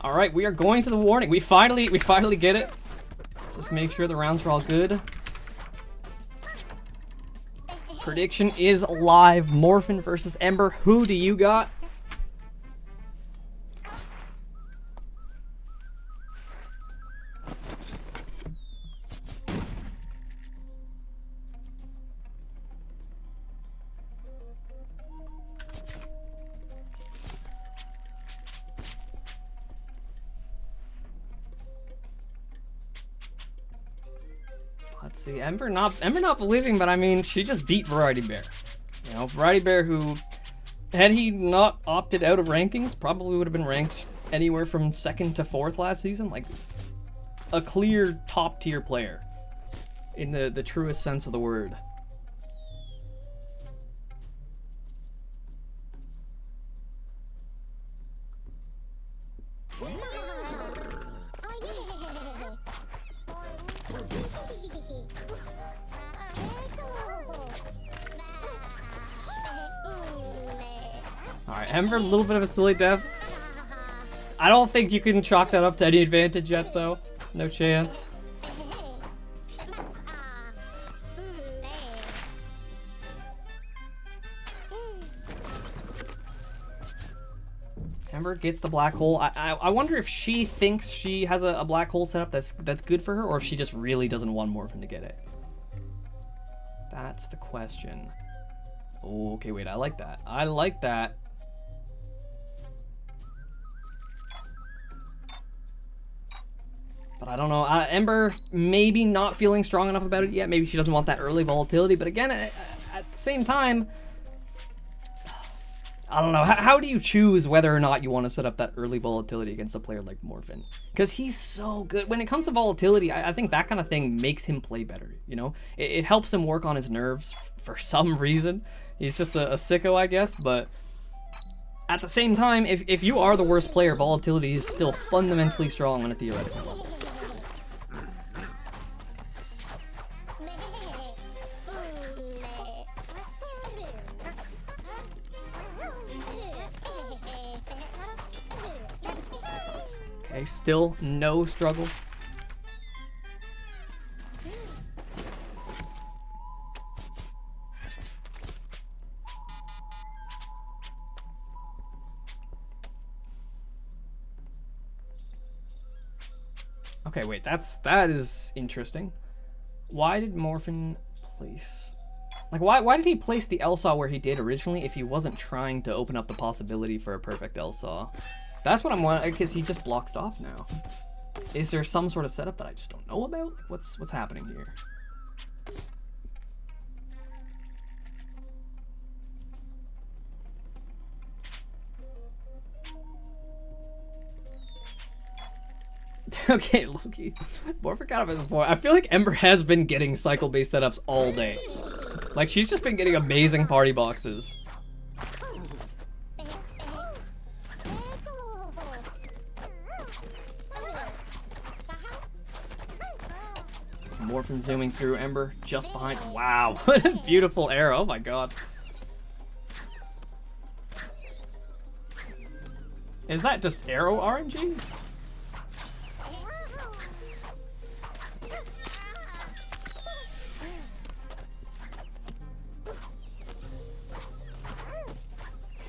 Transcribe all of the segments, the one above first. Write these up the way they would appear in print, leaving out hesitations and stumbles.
All right, we are going to the warning. We finally get it. Let's just make sure the rounds are all good. Prediction is live. Morphin versus Ember. Who do you got? Let's see, Ember not believing, but I mean, she just beat Variety Bear. You know, Variety Bear, who, had he not opted out of rankings, probably would have been ranked anywhere from 2nd to 4th last season. Like, a clear top tier player in the truest sense of the word. Alright, Ember, a little bit of a silly death. I don't think you can chalk that up to any advantage yet, though. No chance. Ember gets the black hole. I wonder if she thinks she has a black hole setup that's good for her, or if she just really doesn't want Morphin to get it. That's the question. Oh, okay, wait, I like that. I like that. But I don't know. Ember maybe not feeling strong enough about it yet. Maybe she doesn't want that early volatility. But again, at the same time, I don't know. How do you choose whether or not you want to set up that early volatility against a player like Morphin? Because he's so good. When it comes to volatility, I think that kind of thing makes him play better, you know? It helps him work on his nerves for some reason. He's just a sicko, I guess. But at the same time, if you are the worst player, volatility is still fundamentally strong on a theoretical level. Okay, still no struggle. Okay, wait, that is interesting. Why did Morphin place... Like, why did he place the LSAW where he did originally if he wasn't trying to open up the possibility for a perfect LSAW? That's what I'm wondering, because he just blocks off now. Is there some sort of setup that I just don't know about? What's happening here? Okay, Loki. Morphin kind of has a point. I feel like Ember has been getting cycle-based setups all day. Like, she's just been getting amazing party boxes. Morphin zooming through, Ember just behind. Wow, what a beautiful arrow. Oh my god. Is that just arrow RNG?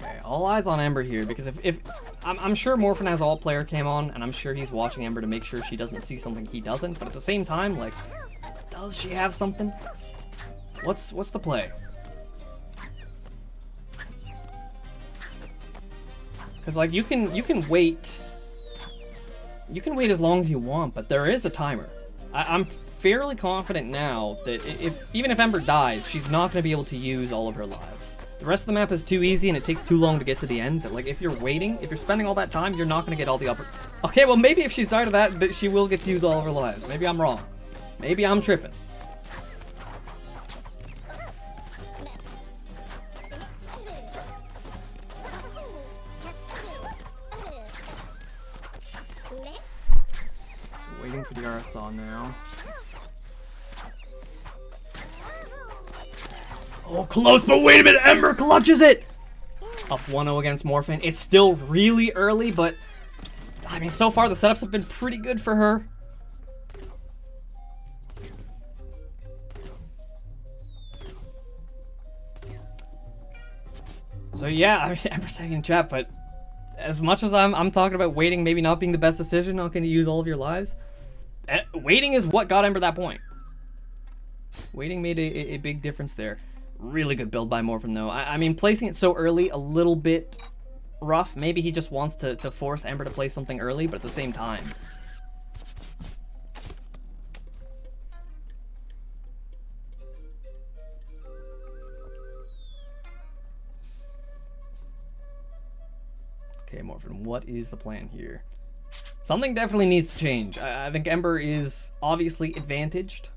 Okay, all eyes on Ember here, because if I'm sure Morphin has all player cam on, and I'm sure he's watching Ember to make sure she doesn't see something he doesn't, but at the same time, like, does she have something? What's the play? Because like you can wait. You can wait as long as you want, but there is a timer. I'm fairly confident now that even if Ember dies, she's not going to be able to use all of her lives. The rest of the map is too easy and it takes too long to get to the end. But like if you're waiting, if you're spending all that time, you're not going to get all the upper. Okay, well maybe if she's died of that, she will get to use all of her lives. Maybe I'm wrong. Maybe I'm tripping. So waiting for the RSL now. Oh, close, but wait a minute, Ember clutches it! Up 1-0 against Morphin. It's still really early, but I mean, so far the setups have been pretty good for her. So yeah, I mean, Ember saying in chat, but as much as I'm talking about waiting maybe not being the best decision, not going to use all of your lives, waiting is what got Ember that point. Waiting made a big difference there. Really good build by Morphin though. I mean, placing it so early, a little bit rough. Maybe he just wants to force Ember to play something early, but at the same time. Okay, Morphin, what is the plan here? Something definitely needs to change. I think Ember is obviously advantaged.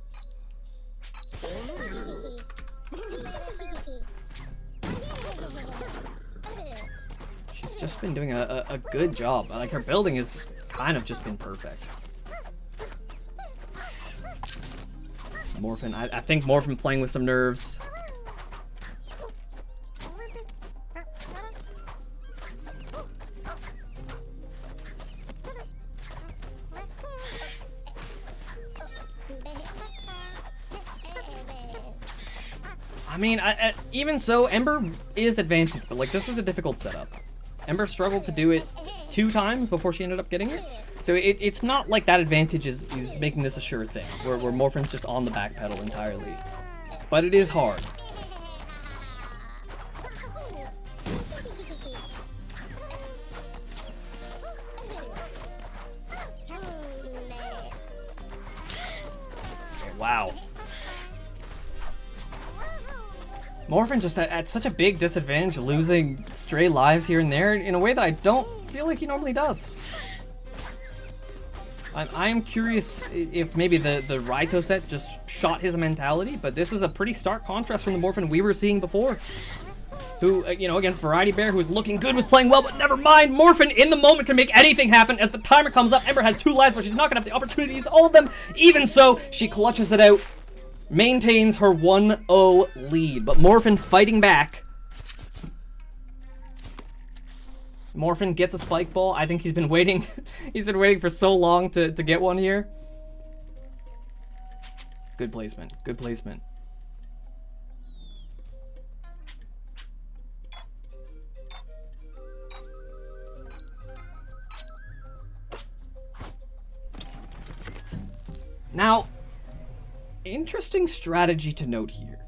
She's just been doing a good job. Like, her building has kind of just been perfect. Morphin, I think Morphin playing with some nerves. I mean, even so, Ember is advantaged, but like, this is a difficult setup. Ember struggled to do it 2 times before she ended up getting it. So it's not like that advantage is making this a sure thing, where Morphin's just on the back pedal entirely. But it is hard. Okay, wow. Morphin just at such a big disadvantage, losing stray lives here and there in a way that I don't feel like he normally does. I am curious if maybe the Raito set just shot his mentality, but this is a pretty stark contrast from the Morphin we were seeing before. Who, you know, against Variety Bear, who was looking good, was playing well, but never mind. Morphin in the moment can make anything happen. As the timer comes up, Ember has 2 lives, but she's not going to have the opportunity to use all of them. Even so, she clutches it out. Maintains her 1-0 lead, but Morphin fighting back. Morphin gets a spike ball. I think he's been waiting. He's been waiting for so long to get one here. Good placement. Good placement. Now, interesting strategy to note here.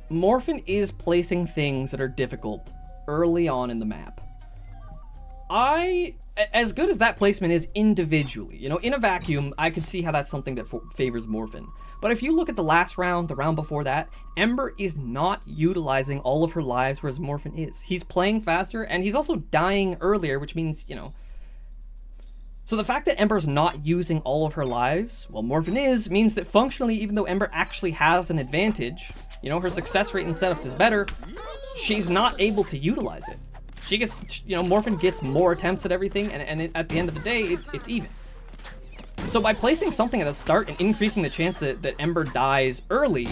Morphin is placing things that are difficult early on in the map. As good as that placement is individually, you know, in a vacuum, I could see how that's something that favors Morphin. But if you look at the last round, the round before that, Ember is not utilizing all of her lives, whereas Morphin is. He's playing faster, and he's also dying earlier, which means, you know... So the fact that Ember's not using all of her lives, well, Morphin is, means that functionally, even though Ember actually has an advantage, you know, her success rate in setups is better, she's not able to utilize it. She gets, you know, Morphin gets more attempts at everything, and at the end of the day, it's even. So by placing something at the start and increasing the chance that Ember dies early,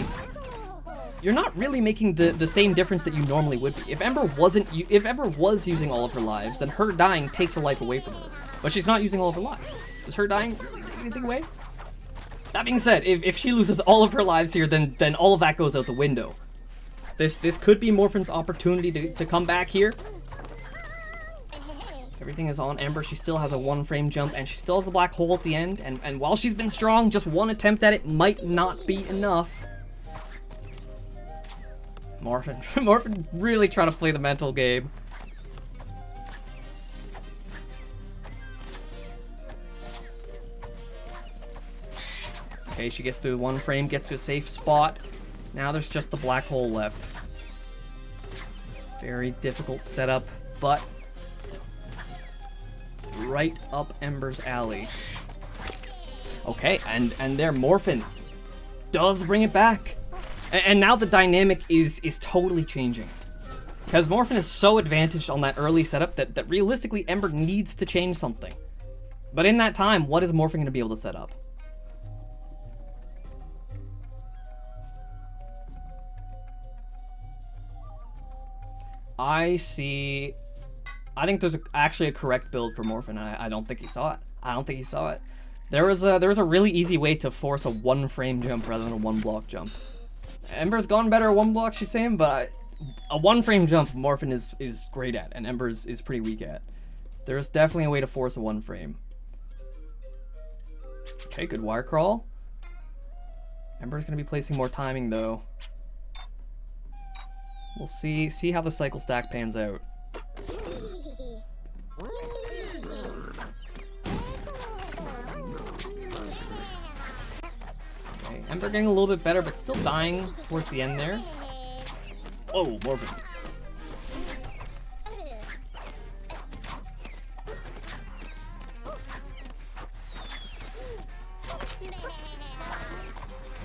you're not really making the same difference that you normally would be. If Ember was using all of her lives, then her dying takes a life away from her. But she's not using all of her lives. Does her dying really take anything away? That being said, if she loses all of her lives here, then all of that goes out the window. This could be Morphin's opportunity to come back here. Everything is on Ember. She still has a 1-frame jump, and she still has the black hole at the end. And while she's been strong, just one attempt at it might not be enough. Morphin really trying to play the mental game. Okay, she gets through 1 frame, gets to a safe spot. Now there's just the black hole left. Very difficult setup, but right up Ember's alley. Okay, and there Morphin does bring it back. And now the dynamic is totally changing. Because Morphin is so advantaged on that early setup that realistically Ember needs to change something. But in that time, what is Morphin going to be able to set up? I see I think there's actually a correct build for Morphin, and I don't think he saw it. I don't think he saw it. There was a really easy way to force a 1-frame jump rather than a 1-block jump. Ember's gone better at 1 block, she's saying, but a 1-frame jump Morphin is great at, and Ember is pretty weak at. There's definitely a way to force a 1-frame. Okay, good wire crawl. Ember's gonna be placing more timing though. We'll see how the cycle stack pans out. Okay, Ember getting a little bit better, but still dying towards the end there. Oh, Morphin.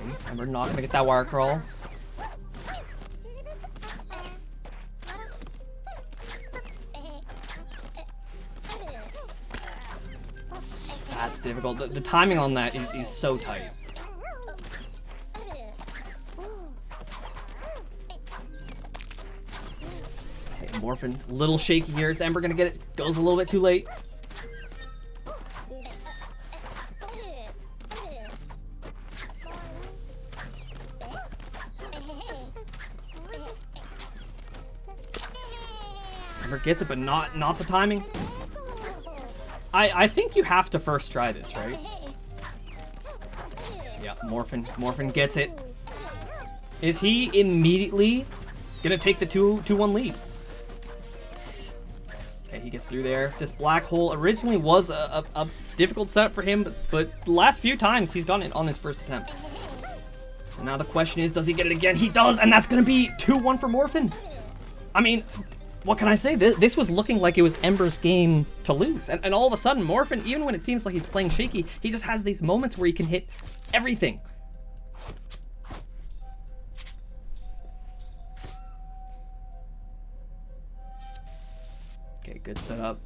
Okay, Ember not gonna get that wire crawl. That's difficult. The timing on that is so tight. Okay, Morphin, a little shaky here. Is Ember gonna get it? Goes a little bit too late. Ember gets it, but not the timing. I think you have to first try this, right? Yeah, Morphin gets it. Is he immediately gonna take the 2-1 lead? Okay, he gets through there. This black hole originally was a difficult setup for him, but the last few times he's gotten it on his first attempt. So now the question is, does he get it again? He does, and that's gonna be 2-1 for Morphin. I mean, what can I say? This was looking like it was Ember's game to lose. And all of a sudden, Morphin, even when it seems like he's playing shaky, he just has these moments where he can hit everything. Okay, good setup.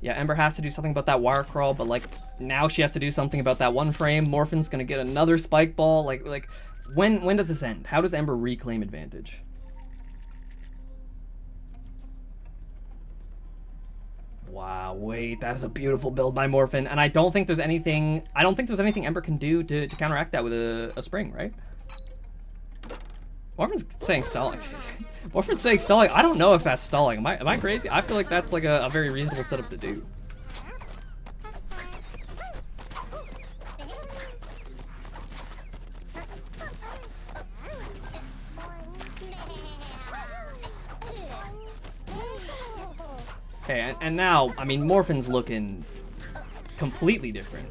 Yeah, Ember has to do something about that wire crawl, but like now she has to do something about that 1-frame. Morphin's gonna get another spike ball. Like when does this end? How does Ember reclaim advantage? Wow, wait, that is a beautiful build by Morphin, and I don't think there's anything Ember can do to counteract that with a spring, right? Morphin's saying stalling. Morphin's saying stalling. I don't know if that's stalling. Am I crazy? I feel like that's like a very reasonable setup to do. Okay, and now, I mean, Morphin's looking completely different.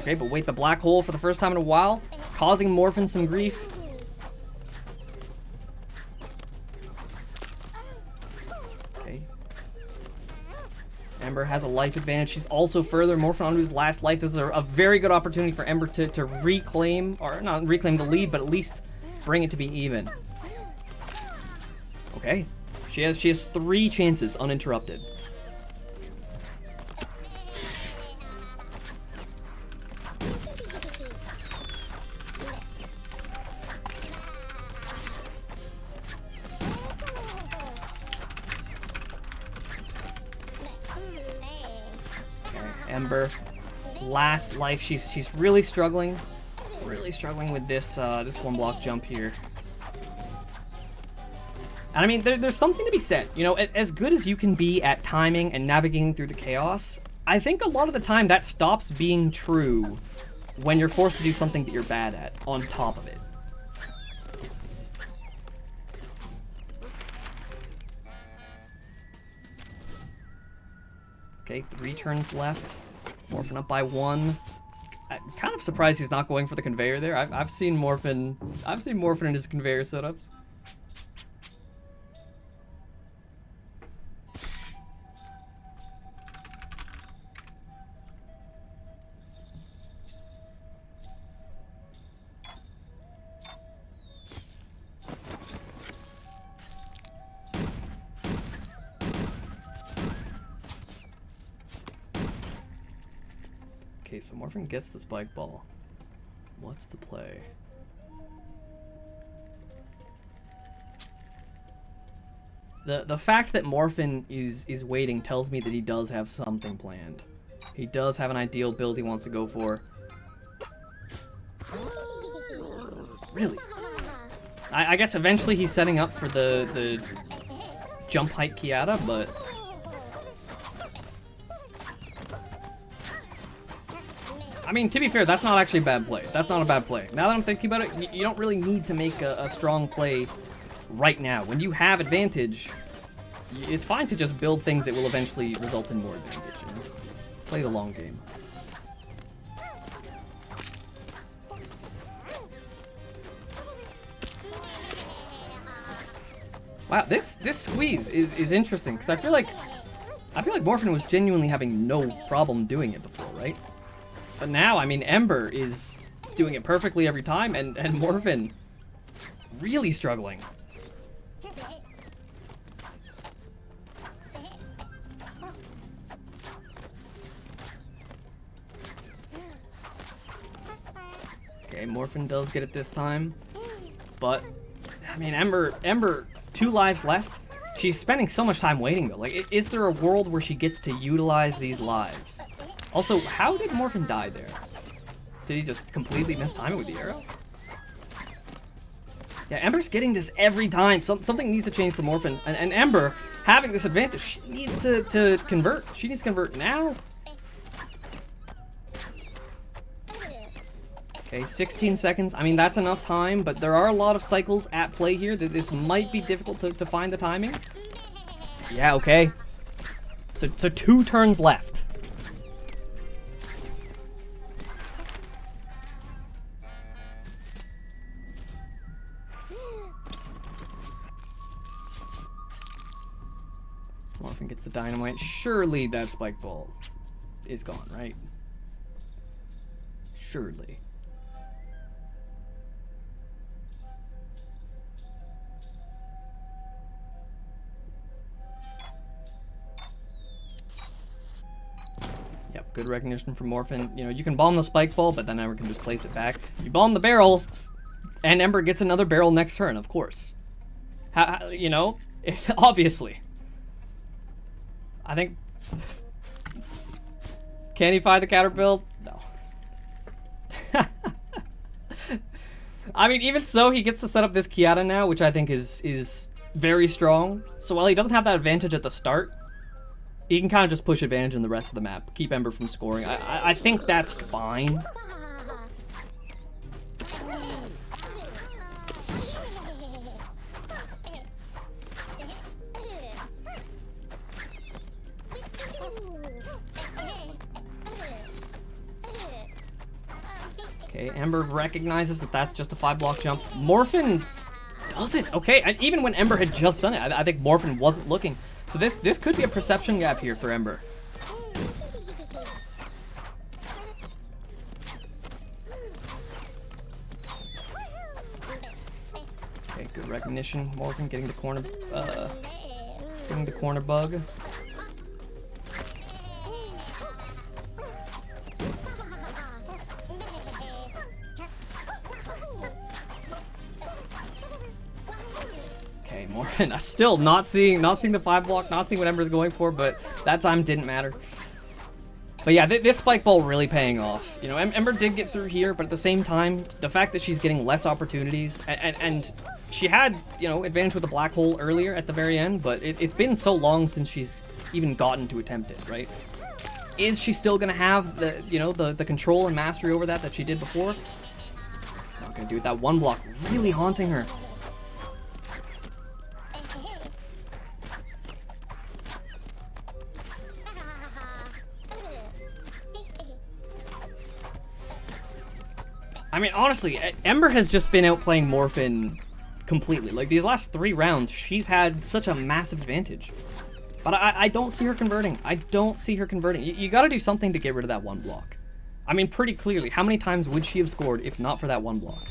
Okay, but wait, the black hole for the first time in a while, causing Morphin some grief. Okay. Ember has a life advantage. She's also further Morphin onto his last life. This is a very good opportunity for Ember to reclaim, or not reclaim the lead, but at least bring it to be even. Okay. She has 3 chances uninterrupted. Okay, Ember, last life. She's really struggling. Really struggling with this this 1-block jump here. And I mean, there's something to be said. You know, as good as you can be at timing and navigating through the chaos, I think a lot of the time that stops being true when you're forced to do something that you're bad at on top of it. Okay, 3 turns left. Morphin up by 1. I'm kind of surprised he's not going for the conveyor there. I've seen Morphin in his conveyor setups. Okay, so Morphin gets the spike ball. What's the play? The fact that Morphin is waiting tells me that he does have something planned. He does have an ideal build he wants to go for. Really? I guess eventually he's setting up for the jump height Kiata, but... I mean, to be fair, that's not actually a bad play. That's not a bad play. Now that I'm thinking about it, you don't really need to make a strong play right now. When you have advantage, it's fine to just build things that will eventually result in more advantage. You know? Play the long game. Wow, this squeeze is interesting because I feel like Morphin was genuinely having no problem doing it before, right? But now, I mean, Ember is doing it perfectly every time, and Morphin really struggling. Okay, Morphin does get it this time, but I mean, Ember, 2 lives left. She's spending so much time waiting though. Like, is there a world where she gets to utilize these lives? Also, how did Morphin die there? Did he just completely mistime it with the arrow? Yeah, Ember's getting this every time. Something needs to change for Morphin. And Ember, having this advantage, she needs to convert. She needs to convert now. Okay, 16 seconds. I mean, that's enough time, but there are a lot of cycles at play here that this might be difficult to find the timing. Yeah, okay. So 2 turns left. Morphin gets the dynamite. Surely that spike ball is gone, right? Surely. Yep, good recognition from Morphin. You know, you can bomb the spike ball, but then Ember can just place it back. You bomb the barrel, and Ember gets another barrel next turn, of course. How you know, obviously. I think... Can he find the counter build? No. I mean, even so, he gets to set up this Kiata now, which I think is very strong. So while he doesn't have that advantage at the start, he can kind of just push advantage in the rest of the map, keep Ember from scoring. I think that's fine. Okay, Ember recognizes that that's just a 5-block jump. Morphin doesn't. Okay, and even when Ember had just done it, I think Morphin wasn't looking. So this could be a perception gap here for Ember. Okay, good recognition. Morphin getting the corner bug. Morphin, still not seeing the 5-block, not seeing what Ember's going for, but that time didn't matter. But yeah, this spike ball really paying off. You know, Ember did get through here, but at the same time, the fact that she's getting less opportunities, and she had, you know, advantage with the black hole earlier at the very end, but it's been so long since she's even gotten to attempt it, right? Is she still gonna have the, you know, the control and mastery over that she did before? Not gonna do it. That 1 block really haunting her. I mean, honestly, Ember has just been outplaying Morphin completely. Like, these last 3 rounds, she's had such a massive advantage. But I don't see her converting. I don't see her converting. You gotta do something to get rid of that 1 block. I mean, pretty clearly, how many times would she have scored if not for that 1 block?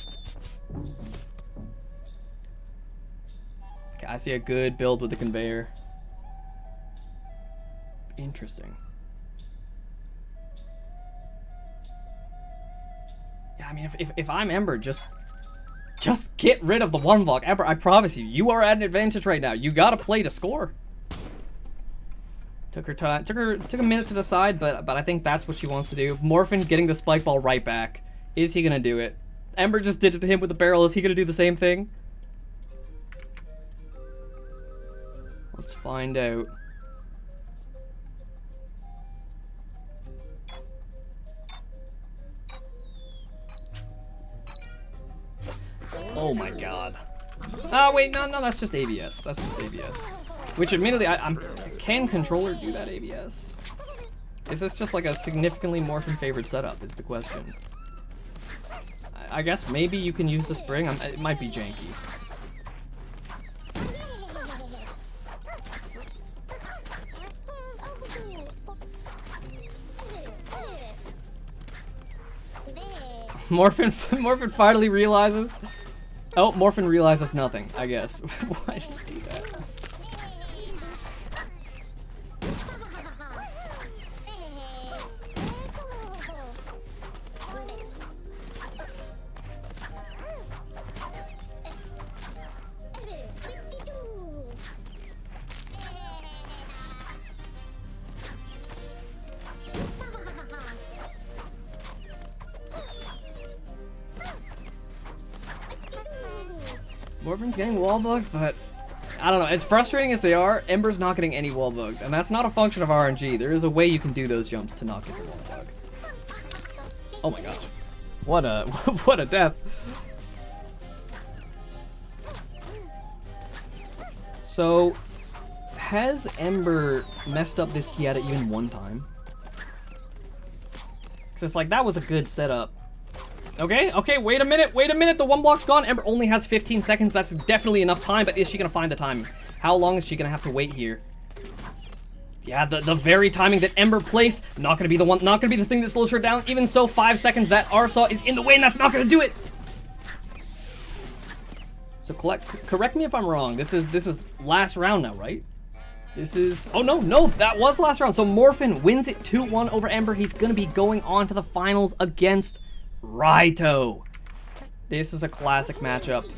Okay, I see a good build with the conveyor. Interesting. Yeah, I mean, if I'm Ember, just Just get rid of the one block. Ember, I promise you, you are at an advantage right now. You gotta play to score. Took her time. Took a minute to decide, but I think that's what she wants to do. Morphin getting the spike ball right back. Is he gonna do it? Ember just did it to him with the barrel. Is he gonna do the same thing? Let's find out. Oh my god. Oh wait, no, that's just ABS. That's just ABS. Which admittedly, can controller do that ABS? Is this just like a significantly Morphin favored setup is the question. I guess maybe you can use the spring. It might be janky. Morphin finally realizes. Oh, Morphin realizes nothing, I guess. Why did he do that? Morphin's getting wall bugs, but I don't know. As frustrating as they are, Ember's not getting any wall bugs, and that's not a function of RNG. There is a way you can do those jumps to not get your wall bug. Oh my gosh. What a what a death. So, has Ember messed up this Kiata even one time? Because it's like, that was a good setup. Okay, wait a minute, the one block's gone. Ember only has 15 seconds, that's definitely enough time, but is she gonna find the timing? How long is she gonna have to wait here? Yeah, the very timing that Ember placed, not gonna be the thing that slows her down. Even so, 5 seconds, that Arsaw is in the way, and that's not gonna do it! So correct me if I'm wrong, this is last round now, right? This is, oh no, that was last round. So Morphin wins it 2-1 over Ember. He's gonna be going on to the finals against Raito. This is a classic matchup.